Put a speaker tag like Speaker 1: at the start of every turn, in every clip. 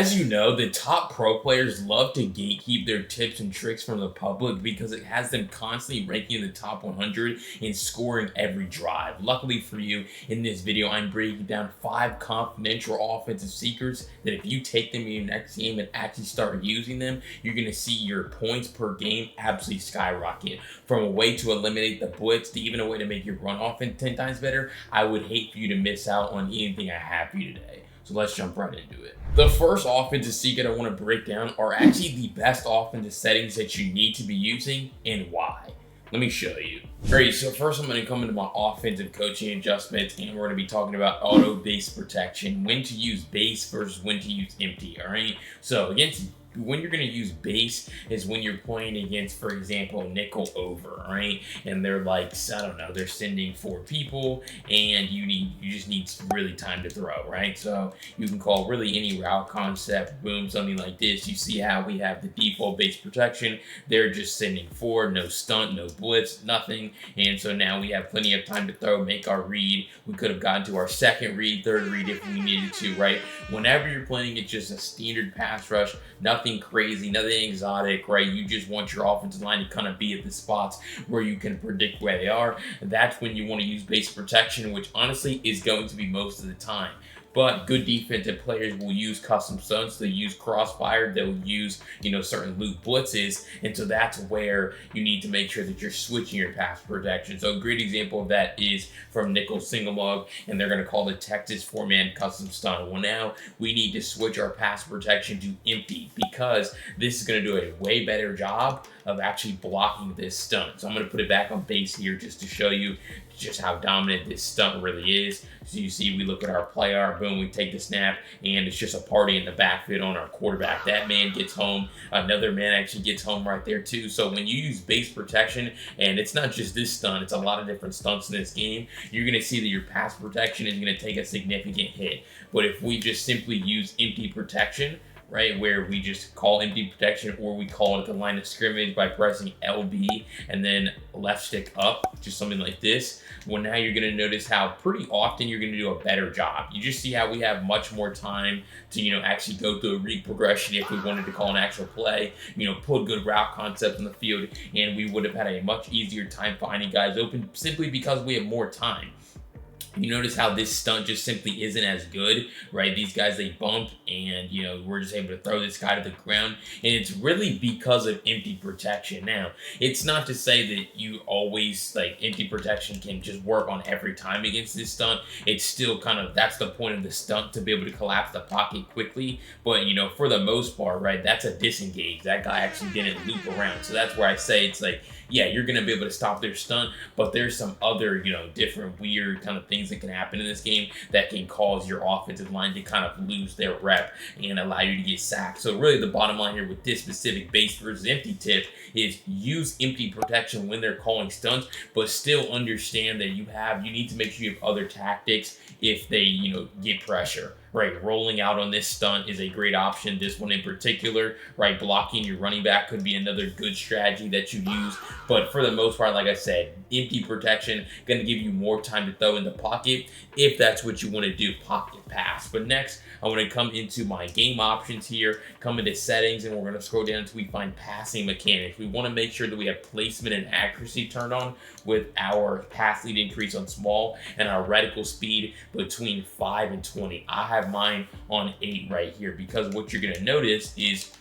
Speaker 1: As you know, the top pro players love to gatekeep their tips and tricks from the public because it has them constantly ranking in the top 100 and scoring every drive. Luckily for you, in this video, I'm breaking down 5 confidential offensive secrets that if you take them in your next game and actually start using them, you're going to see your points per game absolutely skyrocket. From a way to eliminate the blitz to even a way to make your run offense 10 times better, I would hate for you to miss out on anything I have for you today. So let's jump right into it. The first offensive secret I want to break down are actually the best offensive settings that you need to be using and why. Let me show you. All right, so first I'm going to come into my offensive coaching adjustments and we're going to be talking about auto base protection, when to use base versus when to use empty, all right? So when you're going to use base is when you're playing against, for example, nickel over, right? And they're like, I don't know, they're sending 4 people and you just need really time to throw, right? So you can call really any route concept, boom, something like this. You see how we have the default base protection. They're just sending 4, no stunt, no blitz, nothing. And so now we have plenty of time to throw, make our read. We could have gotten to our second read, third read if we needed to, right? Whenever you're playing, it's just a standard pass rush, nothing crazy, nothing exotic, right? You just want your offensive line to kind of be at the spots where you can predict where they are. That's when you want to use base protection, which honestly is going to be most of the time. But good defensive players will use custom stunts. They'll use crossfire. They'll use, certain loop blitzes. And so that's where you need to make sure that you're switching your pass protection. So a great example of that is from Nickel Single Mug, and they're going to call the Texas 4-man custom stunt. Well, now we need to switch our pass protection to empty because this is going to do a way better job of actually blocking this stunt. So I'm going to put it back on base here just to show you just how dominant this stunt really is. So you see, we look at our player, boom, we take the snap, and it's just a party in the backfield on our quarterback. That man gets home. Another man actually gets home right there too. So when you use base protection, and it's not just this stunt, it's a lot of different stunts in this game, you're going to see that your pass protection is going to take a significant hit. But if we just simply use empty protection, right, where we just call empty protection, or we call it the line of scrimmage by pressing LB and then left stick up, just something like this. Well, now you're going to notice how pretty often you're going to do a better job. You just see how we have much more time to, actually go through a read progression if we wanted to call an actual play, put good route concepts on the field, and we would have had a much easier time finding guys open simply because we have more time. You notice how this stunt just simply isn't as good, right? These guys, they bump and, we're just able to throw this guy to the ground. And it's really because of empty protection. Now, it's not to say that you always, empty protection can just work on every time against this stunt. It's still that's the point of the stunt, to be able to collapse the pocket quickly. But, for the most part, right, that's a disengage. That guy actually didn't loop around. So that's where I say it's yeah, you're going to be able to stop their stunt, but there's some other, different weird kind of things that can happen in this game that can cause your offensive line to kind of lose their rep and allow you to get sacked. So really the bottom line here with this specific base versus empty tip is use empty protection when they're calling stunts, but still understand that you need to make sure you have other tactics if they, get pressure. Right, rolling out on this stunt is a great option. This one in particular, right, blocking your running back could be another good strategy that you use. But for the most part, like I said, empty protection going to give you more time to throw in the pocket if that's what you want to do, pocket pass. But next, I want to come into my game options here, come into settings, and we're going to scroll down until we find passing mechanics. We want to make sure that we have placement and accuracy turned on with our pass lead increase on small and our reticle speed between 5 and 20. I have mine on 8 right here because what you're going to notice is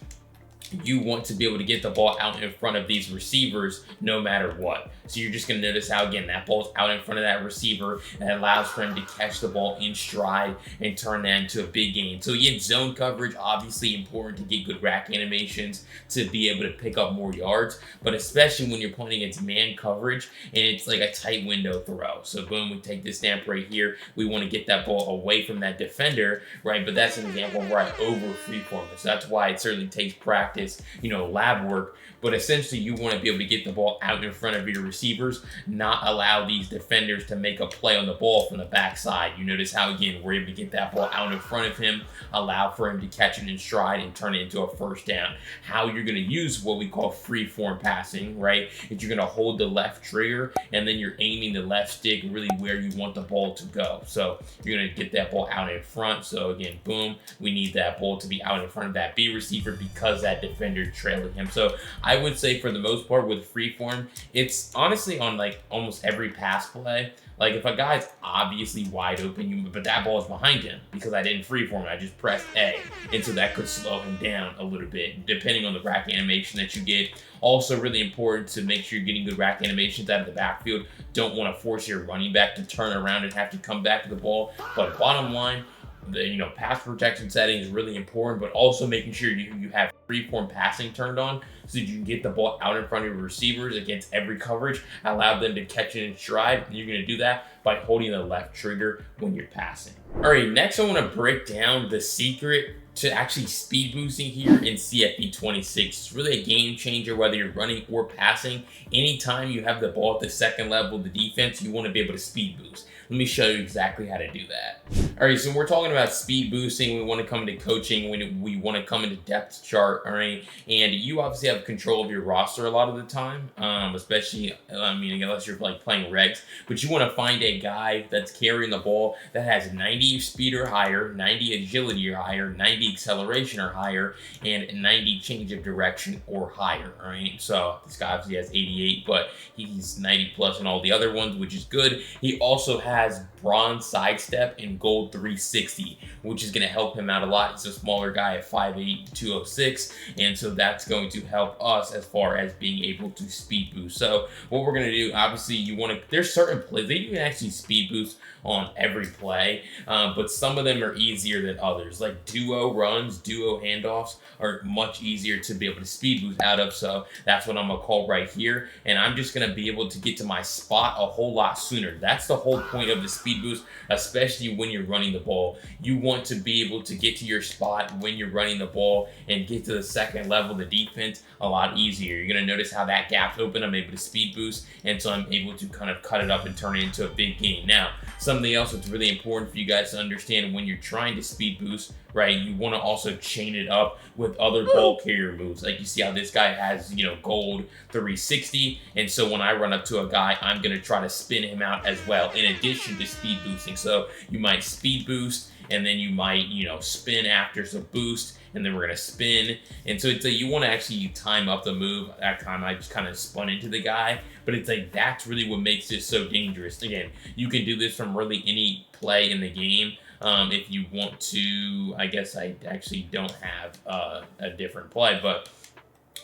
Speaker 1: you want to be able to get the ball out in front of these receivers no matter what. So you're just going to notice how, again, that ball's out in front of that receiver and allows for him to catch the ball in stride and turn that into a big gain. So again, zone coverage, obviously important to get good rack animations to be able to pick up more yards, but especially when you're playing against man coverage and it's like a tight window throw. So boom, we take this snap right here. We want to get that ball away from that defender, right? But that's an example where I over freeform this. That's why it certainly takes practice practice, lab work. But essentially, you want to be able to get the ball out in front of your receivers, not allow these defenders to make a play on the ball from the backside. You notice how, again, we're able to get that ball out in front of him, allow for him to catch it in stride and turn it into a first down. How you're going to use what we call free form passing, right? Is you're going to hold the left trigger and then you're aiming the left stick really where you want the ball to go. So you're going to get that ball out in front. So again, boom, we need that ball to be out in front of that B receiver because that defender trailing him. So I would say for the most part with free form, it's honestly on like almost every pass play. Like if a guy's obviously wide open, but that ball is behind him because I didn't freeform it, I just pressed A. And so that could slow him down a little bit, depending on the rack animation that you get. Also really important to make sure you're getting good rack animations out of the backfield. Don't want to force your running back to turn around and have to come back to the ball. But bottom line, the pass protection setting is really important, but also making sure you have freeform passing turned on so that you can get the ball out in front of your receivers against every coverage, allow them to catch it in stride. And you're going to do that by holding the left trigger when you're passing. All right, next I want to break down the secret to actually speed boosting here in CFP 26. It's really a game changer whether you're running or passing. Anytime you have the ball at the second level of the defense, you want to be able to speed boost. Let me show you exactly how to do that. All right, so we're talking about speed boosting. We want to come into coaching when we want to come into depth chart, all right? And you obviously have control of your roster a lot of the time, especially, unless you're like playing regs, but you want to find a guy that's carrying the ball that has 90 speed or higher, 90 agility or higher, 90 acceleration or higher, and 90 change of direction or higher, all right? So this guy obviously has 88, but he's 90 plus in all the other ones, which is good. He also has bronze sidestep and gold 360, which is going to help him out a lot. He's a smaller guy at 5'8", 206, and so that's going to help us as far as being able to speed boost. So what we're going to do, obviously, there's certain plays, they can actually speed boost on every play, but some of them are easier than others. Like duo runs, duo handoffs are much easier to be able to speed boost out of, so that's what I'm going to call right here, and I'm just going to be able to get to my spot a whole lot sooner. That's the whole point of the speed boost, especially when you're running the ball. You want to be able to get to your spot when you're running the ball and get to the second level of the defense a lot easier. You're going to notice how that gap's open. I'm able to speed boost, and so I'm able to kind of cut it up and turn it into a big game. Now, something else that's really important for you guys to understand when you're trying to speed boost, right? You want to also chain it up with other ball carrier moves. Like you see how this guy has, gold 360. And so when I run up to a guy, I'm going to try to spin him out as well, in addition to speed boosting. So you might speed boost, and then you might, spin after, so boost, and then we're going to spin. And so it's like you want to actually time up the move. That time I just kind of spun into the guy, but it's like that's really what makes this so dangerous. Again, you can do this from really any play in the game. If you want to, I guess I actually don't have a different play, but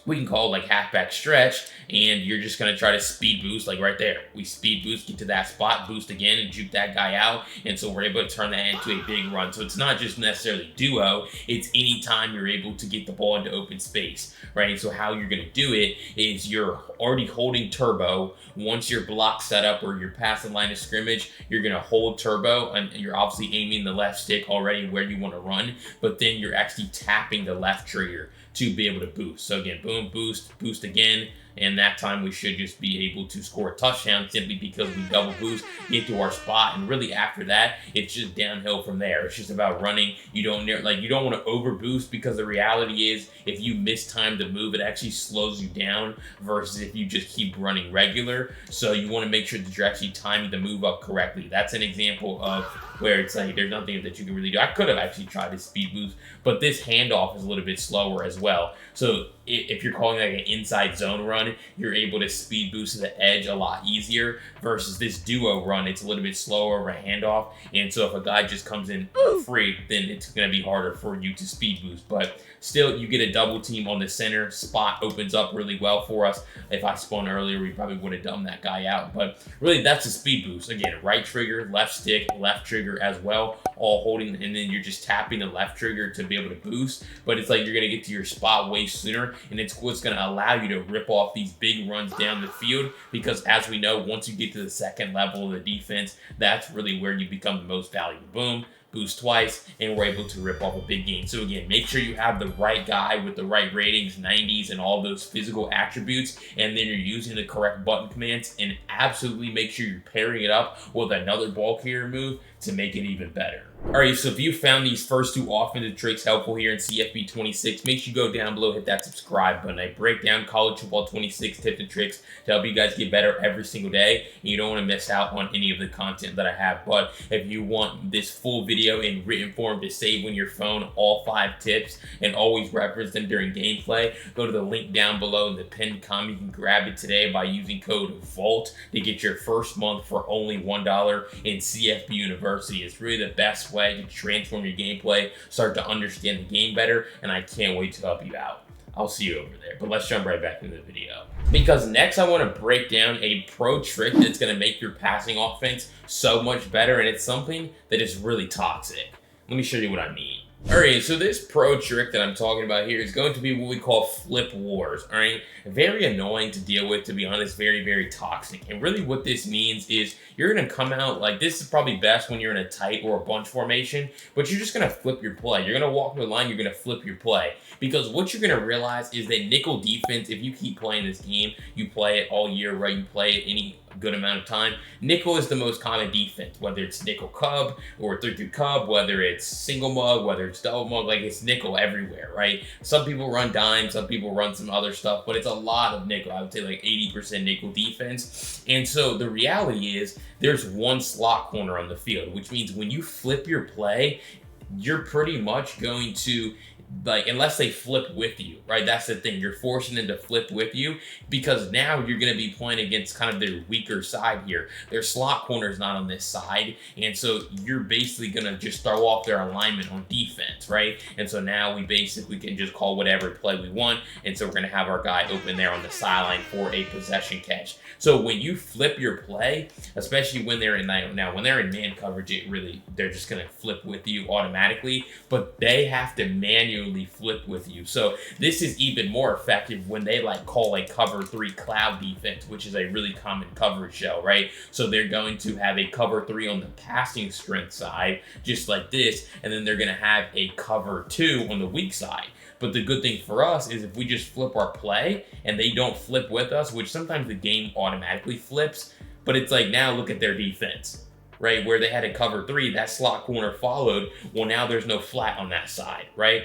Speaker 1: we can call it like halfback stretch, and you're just going to try to speed boost, like right there. We speed boost, get to that spot, boost again, and juke that guy out, and so we're able to turn that into a big run. So it's not just necessarily duo, it's anytime you're able to get the ball into open space, right? So how you're going to do it is you're already holding turbo. Once your block set up or you're past the line of scrimmage, you're going to hold turbo, and you're obviously aiming the left stick already where you want to run, but then you're actually tapping the left trigger to be able to boost. So again, boom, boost, boost again, and that time we should just be able to score a touchdown simply because we double boost, get to our spot, and really after that, it's just downhill from there. It's just about running. You don't want to over boost, because the reality is if you mistime the move, it actually slows you down versus if you just keep running regular. So you want to make sure that you're actually timing the move up correctly. That's an example of where it's like there's nothing that you can really do. I could have actually tried to speed boost, but this handoff is a little bit slower as well. So if you're calling like an inside zone run, you're able to speed boost to the edge a lot easier versus this duo run. It's a little bit slower of a handoff. And so if a guy just comes in free, then it's going to be harder for you to speed boost. But still, you get a double team on the center. Spot opens up really well for us. If I spun earlier, we probably would have dumbed that guy out. But really, that's a speed boost. Again, right trigger, left stick, left trigger as well, all holding, and then you're just tapping the left trigger to be able to boost. But it's like you're going to get to your spot way sooner, and it's what's going to allow you to rip off these big runs down the field, because as we know, once you get to the second level of the defense, that's really where you become the most valuable. Boom, boost twice, and we're able to rip off a big gain. So again, make sure you have the right guy with the right ratings, 90s, and all those physical attributes, and then you're using the correct button commands, and absolutely make sure you're pairing it up with another ball carrier move to make it even better. Alright, so if you found these first two offensive tricks helpful here in CFB 26, make sure you go down below, hit that subscribe button. I break down college football 26 tips and tricks to help you guys get better every single day, and you don't want to miss out on any of the content that I have. But if you want this full video in written form to save on your phone, all 5 tips, and always reference them during gameplay, go to the link down below in the pinned comment. You can grab it today by using code VOLT to get your first month for only $1 in CFB University. It's really the best way to transform your gameplay, start to understand the game better, and I can't wait to help you out. I'll see you over there, but let's jump right back into the video. Because next I want to break down a pro trick that's going to make your passing offense so much better, and it's something that is really toxic. Let me show you what I mean. Alright, so this pro trick that I'm talking about here is going to be what we call flip wars, alright? Very annoying to deal with, to be honest, very, very toxic. And really what this means is you're going to come out, like, this is probably best when you're in a tight or a bunch formation, but you're just going to flip your play. You're going to walk the line, you're going to flip your play. Because what you're going to realize is that nickel defense, if you keep playing this game, you play it all year, right? You play it any good amount of time. Nickel is the most common defense, whether it's nickel cub or 3-3 cub, whether it's single mug, whether it's double mug, like it's nickel everywhere, right? Some people run dime, some people run some other stuff, but it's a lot of nickel. I would say like 80% nickel defense. And so the reality is there's one slot corner on the field, which means when you flip your play, you're pretty much going to, like, unless they flip with you, right? That's the thing. You're forcing them to flip with you because now you're going to be playing against kind of their weaker side here. Their slot corner is not on this side, and so you're basically going to just throw off their alignment on defense, right? And so now we basically can just call whatever play we want, and so we're going to have our guy open there on the sideline for a possession catch. So when you flip your play, especially when they're in when they're in man coverage, they're just going to flip with you automatically, but they have to manually flip with you. So this is even more effective when they like call a cover 3 cloud defense, which is a really common coverage shell, right? So they're going to have a cover 3 on the passing strength side, just like this, and then they're going to have a cover 2 on the weak side. But the good thing for us is if we just flip our play and they don't flip with us, which sometimes the game automatically flips, but it's like, now look at their defense, right? Where they had a cover 3, that slot corner followed. Well, now there's no flat on that side, right?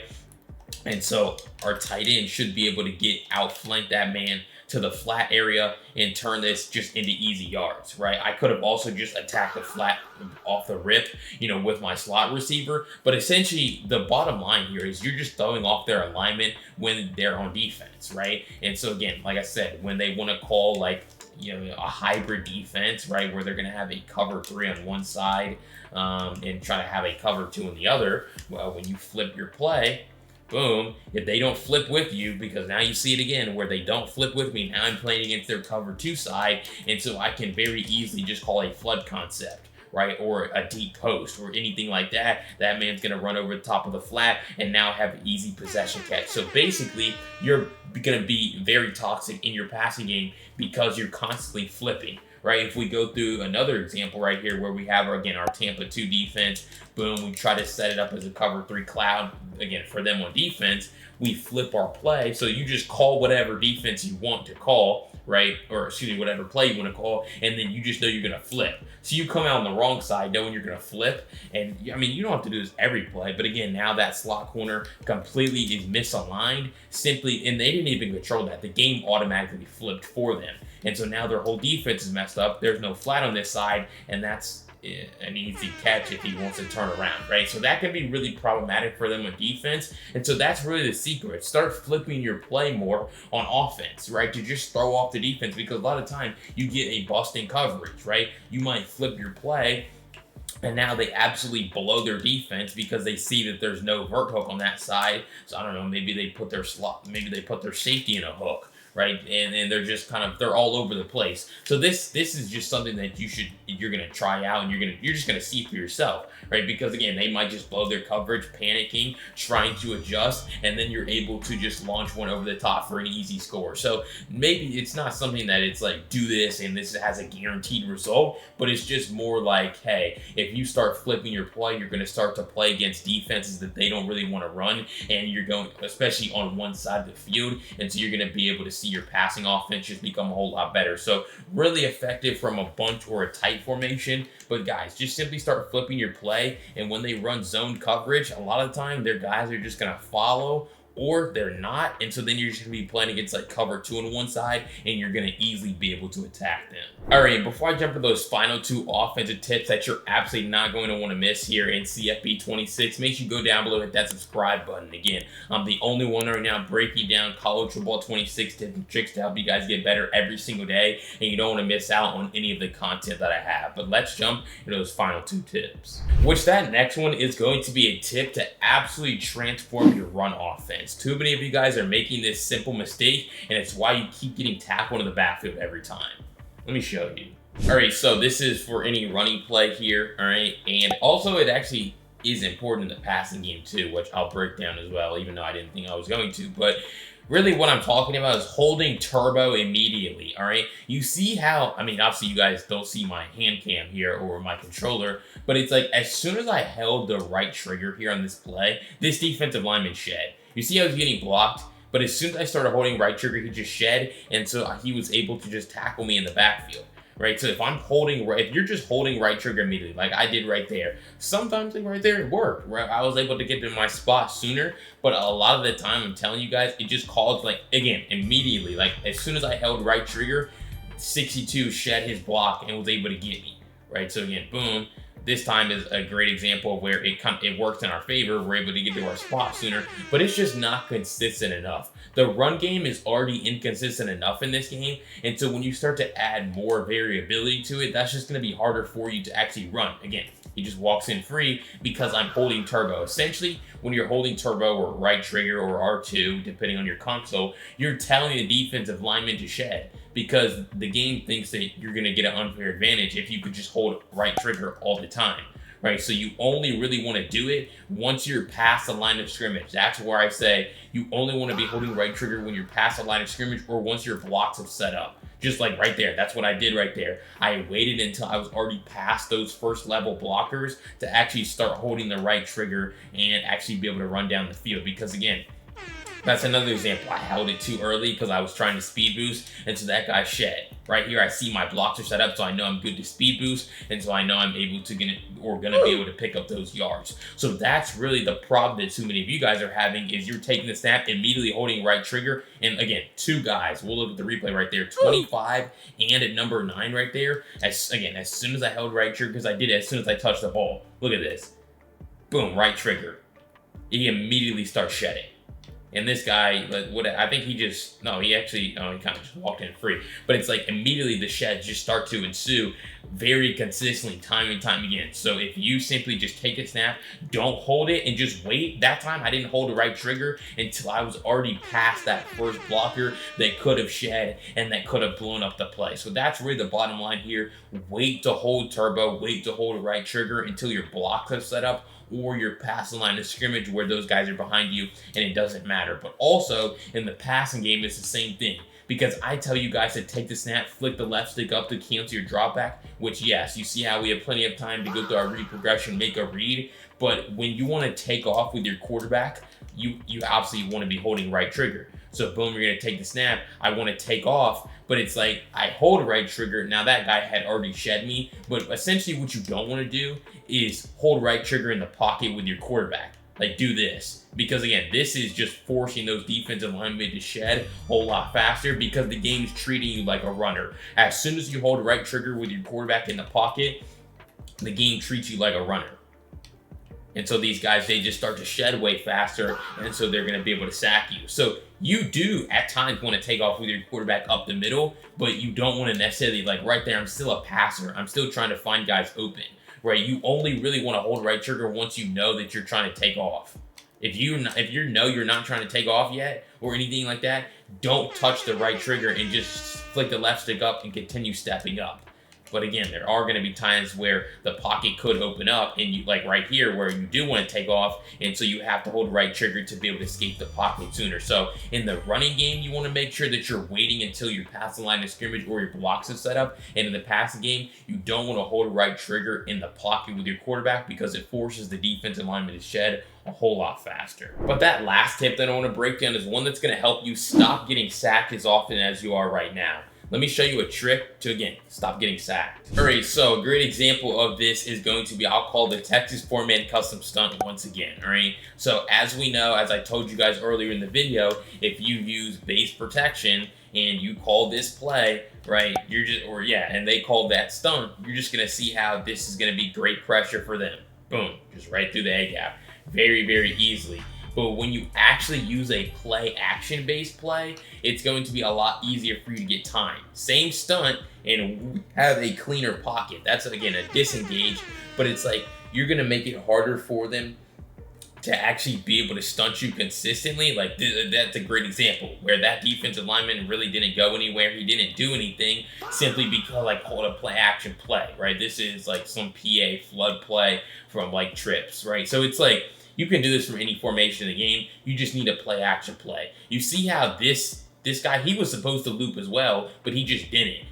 Speaker 1: And so our tight end should be able to get outflank that man to the flat area and turn this just into easy yards, right? I could have also just attacked the flat off the rip, with my slot receiver. But essentially, the bottom line here is you're just throwing off their alignment when they're on defense, right? And so again, like I said, when they want to call like, a hybrid defense, right, where they're going to have a cover 3 on one side and try to have a cover 2 on the other, well, when you flip your play, boom, if they don't flip with you, because now you see it again where they don't flip with me, now I'm playing against their cover 2 side, and so I can very easily just call a flood concept, right, or a deep post or anything like that. That man's going to run over the top of the flat and now have an easy possession catch. So basically, you're going to be very toxic in your passing game because you're constantly flipping. Right, if we go through another example right here where we have, our Tampa 2 defense, boom, we try to set it up as a cover 3 cloud, again, for them on defense, we flip our play, so you just call whatever defense you want to call, right, or excuse me, whatever play you want to call, and then you just know you're going to flip. So you come out on the wrong side knowing you're going to flip, and I mean, you don't have to do this every play, but again, now that slot corner completely is misaligned, simply, and they didn't even control that. The game automatically flipped for them. And so now their whole defense is messed up. There's no flat on this side, and that's an easy catch if he wants to turn around, right? So that can be really problematic for them on defense. And so that's really the secret. Start flipping your play more on offense, right? To just throw off the defense, because a lot of time you get a busting coverage, right? You might flip your play, and now they absolutely blow their defense because they see that there's no vert hook on that side. So I don't know, maybe they put their safety in a hook, right? And they're just kind of, they're all over the place. So this is just something that you're gonna try out, and you're just gonna see for yourself, right? Because again, they might just blow their coverage, panicking, trying to adjust, and then you're able to just launch one over the top for an easy score. So maybe it's not something that it's like, do this and this has a guaranteed result, but it's just more like, hey, if you start flipping your play, you're going to start to play against defenses that they don't really want to run, and you're going, especially on one side of the field, and so you're going to be able to see your passing offense just become a whole lot better. So really effective from a bunch or a tight formation. But guys, just simply start flipping your play, and when they run zone coverage, a lot of the time their guys are just going to follow, or they're not, and so then you're just going to be playing against like cover 2 on one side, and you're going to easily be able to attack them. All right, before I jump to those final 2 offensive tips that you're absolutely not going to want to miss here in CFB 26, make sure you go down below and hit that subscribe button. Again, I'm the only one right now breaking down college football 26 tips and tricks to help you guys get better every single day, and you don't want to miss out on any of the content that I have. But let's jump into those final 2 tips. Which that next one is going to be a tip to absolutely transform your run offense. Too many of you guys are making this simple mistake, and it's why you keep getting tackled in the backfield every time. Let me show you. All right, so this is for any running play here, all right? And also it actually is important in the passing game too, which I'll break down as well, even though I didn't think I was going to. But really what I'm talking about is holding turbo immediately, all right? You see how, I mean, obviously you guys don't see my hand cam here or my controller, but it's like as soon as I held the right trigger here on this play, this defensive lineman shed. You see how he's getting blocked? But as soon as I started holding right trigger, he just shed, and so he was able to just tackle me in the backfield, right? So if I'm holding right, if you're just holding right trigger immediately, like I did right there, sometimes like right there it worked, right? I was able to get to my spot sooner, but a lot of the time, I'm telling you guys, it just called like, again, immediately, like as soon as I held right trigger, 62 shed his block and was able to get me, right? So again, boom. This time is a great example of where it works in our favor. We're able to get to our spot sooner, but it's just not consistent enough. The run game is already inconsistent enough in this game, and so when you start to add more variability to it, that's just going to be harder for you to actually run. Again, he just walks in free because I'm holding turbo. Essentially, when you're holding turbo or right trigger or R2, depending on your console, you're telling the defensive lineman to shed, because the game thinks that you're going to get an unfair advantage if you could just hold right trigger all the time, right? So you only really want to do it once you're past the line of scrimmage. That's where I say you only want to be holding right trigger when you're past the line of scrimmage or once your blocks have set up. Just like right there, that's what I did right there. I waited until I was already past those first level blockers to actually start holding the right trigger and actually be able to run down the field, because again, that's another example. I held it too early because I was trying to speed boost, and so that guy shed. Right here, I see my blocks are set up, so I know I'm good to speed boost, and so I know I'm able to gonna be able to pick up those yards. So that's really the problem that too many of you guys are having, is you're taking the snap, immediately holding right trigger, and again, 2 guys. We'll look at the replay right there, 25 and at number 9 right there. As soon as I held right trigger, because I did it as soon as I touched the ball. Look at this. Boom, right trigger. He immediately starts shedding. And this guy, I think he kind of just walked in free. But it's like immediately the sheds just start to ensue very consistently, time and time again. So if you simply just take a snap, don't hold it, and just wait. That time I didn't hold the right trigger until I was already past that first blocker that could have shed and that could have blown up the play. So that's really the bottom line here. Wait to hold turbo, wait to hold the right trigger until your blocks have set up, or you're past the line of scrimmage where those guys are behind you and it doesn't matter. But also in the passing game, it's the same thing, because I tell you guys to take the snap, flick the left stick up to cancel your drop back, which yes, you see how we have plenty of time to go through our read progression, make a read. But when you want to take off with your quarterback, you obviously want to be holding right trigger. So boom, you're going to take the snap. I want to take off, but it's like I hold right trigger. Now that guy had already shed me, but essentially what you don't want to do is hold right trigger in the pocket with your quarterback. Like do this, because again, this is just forcing those defensive linemen to shed a whole lot faster, because the game's treating you like a runner. As soon as you hold right trigger with your quarterback in the pocket, the game treats you like a runner. And so these guys, they just start to shed way faster, and so they're going to be able to sack you. So you do at times want to take off with your quarterback up the middle, but you don't want to necessarily, like right there, I'm still a passer. I'm still trying to find guys open, right? You only really want to hold right trigger once you know that you're trying to take off. If you know you're not trying to take off yet or anything like that, don't touch the right trigger and just flick the left stick up and continue stepping up. But again, there are going to be times where the pocket could open up, and you, like right here, where you do want to take off, and so you have to hold the right trigger to be able to escape the pocket sooner. So in the running game, you want to make sure that you're waiting until you're past the line of scrimmage or your blocks are set up. And in the passing game, you don't want to hold the right trigger in the pocket with your quarterback because it forces the defensive lineman to shed a whole lot faster. But that last tip that I want to break down is one that's going to help you stop getting sacked as often as you are right now. Let me show you a trick to, again, stop getting sacked. All right, so a great example of this is going to be, I'll call the Texas 4-man custom stunt once again, all right? So as we know, as I told you guys earlier in the video, if you use base protection and you call this play, right, and they call that stunt, you're just gonna see how this is gonna be great pressure for them. Boom, just right through the A gap. Very, very easily. But when you actually use a play action based play, it's going to be a lot easier for you to get time. Same stunt and have a cleaner pocket. That's again a disengage, but it's like you're gonna make it harder for them to actually be able to stunt you consistently. Like that's a great example where that defensive lineman really didn't go anywhere. He didn't do anything simply because like hold a play action play, right? This is like some PA flood play from like trips, right? So it's like, you can do this from any formation in the game. You just need a play action play. You see how this guy, he was supposed to loop as well, but he just didn't.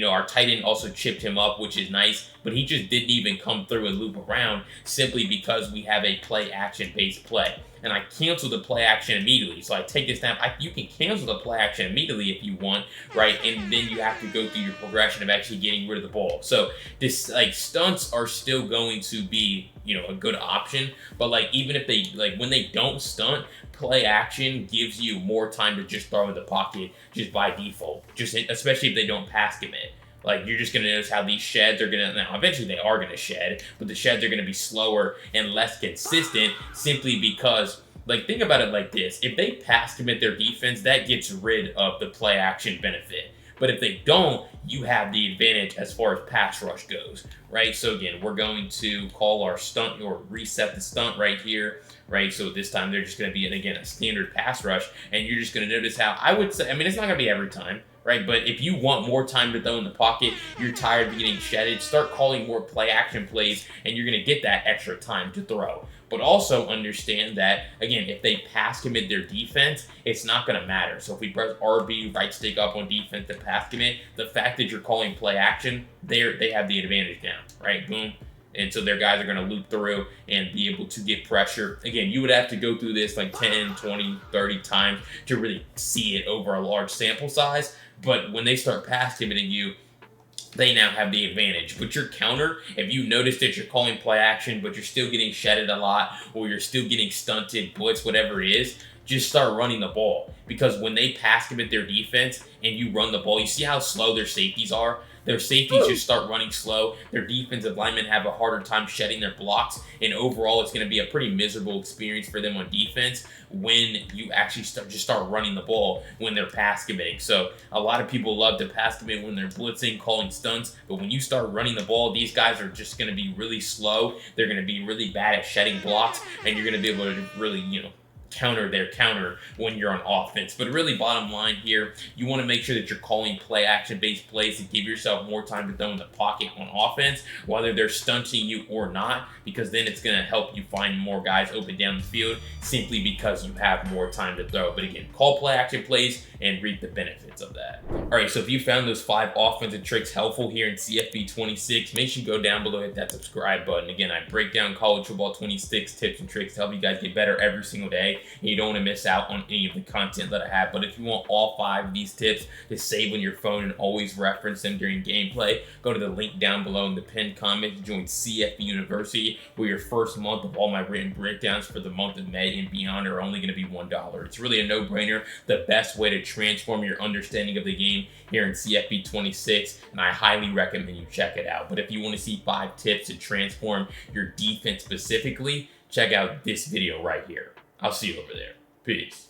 Speaker 1: Our tight end also chipped him up, which is nice, but he just didn't even come through and loop around simply because we have a play action based play. And I cancel the play action immediately. So I take this snap. You can cancel the play action immediately if you want, right? And then you have to go through your progression of actually getting rid of the ball. So this stunts are still going to be, a good option. But even if they when they don't stunt, play action gives you more time to just throw in the pocket just by default. Especially if they don't pass commit. You're just going to notice how these sheds are going to, now eventually they are going to shed, but the sheds are going to be slower and less consistent simply because, think about it like this. If they pass commit their defense, that gets rid of the play action benefit. But if they don't, you have the advantage as far as pass rush goes, right? So again, we're going to call our stunt or reset the stunt right here, right? So this time they're just going to be, again, a standard pass rush. And you're just going to notice how, I would say, it's not going to be every time, right? But if you want more time to throw in the pocket, you're tired of getting shedded, start calling more play action plays, and you're going to get that extra time to throw. But also understand that, again, if they pass commit their defense, it's not going to matter. So if we press RB, right stick up on defense to pass commit, the fact that you're calling play action, they have the advantage now, right? Boom. And so their guys are going to loop through and be able to get pressure. Again, you would have to go through this 10, 20, 30 times to really see it over a large sample size. But when they start pass committing you, they now have the advantage. But your counter, if you notice that you're calling play action, but you're still getting shedded a lot, or you're still getting stunted, blitz, whatever it is, just start running the ball. Because when they pass commit their defense and you run the ball, you see how slow their safeties are? Their safeties just start running slow. Their defensive linemen have a harder time shedding their blocks. And overall, it's going to be a pretty miserable experience for them on defense when you actually start running the ball when they're pass committing. So a lot of people love to pass commit when they're blitzing, calling stunts. But when you start running the ball, these guys are just going to be really slow. They're going to be really bad at shedding blocks. And you're going to be able to really, counter their counter when you're on offense. But really, bottom line here, you want to make sure that you're calling play action based plays to give yourself more time to throw in the pocket on offense, whether they're stunting you or not, because then it's going to help you find more guys open down the field simply because you have more time to throw. But again, call play action plays and reap the benefits of that. All right, so if you found those 5 offensive tricks helpful here in CFB 26, make sure you go down below, hit that subscribe button. Again, I break down college football 26 tips and tricks to help you guys get better every single day. And you don't want to miss out on any of the content that I have. But if you want all 5 of these tips to save on your phone and always reference them during gameplay, go to the link down below in the pinned comment to join CFB University, where your first month of all my written breakdowns for the month of May and beyond are only going to be $1. It's really a no-brainer, the best way to transform your understanding of the game here in CFB 26, and I highly recommend you check it out. But if you want to see 5 tips to transform your defense specifically, check out this video right here. I'll see you over there. Peace.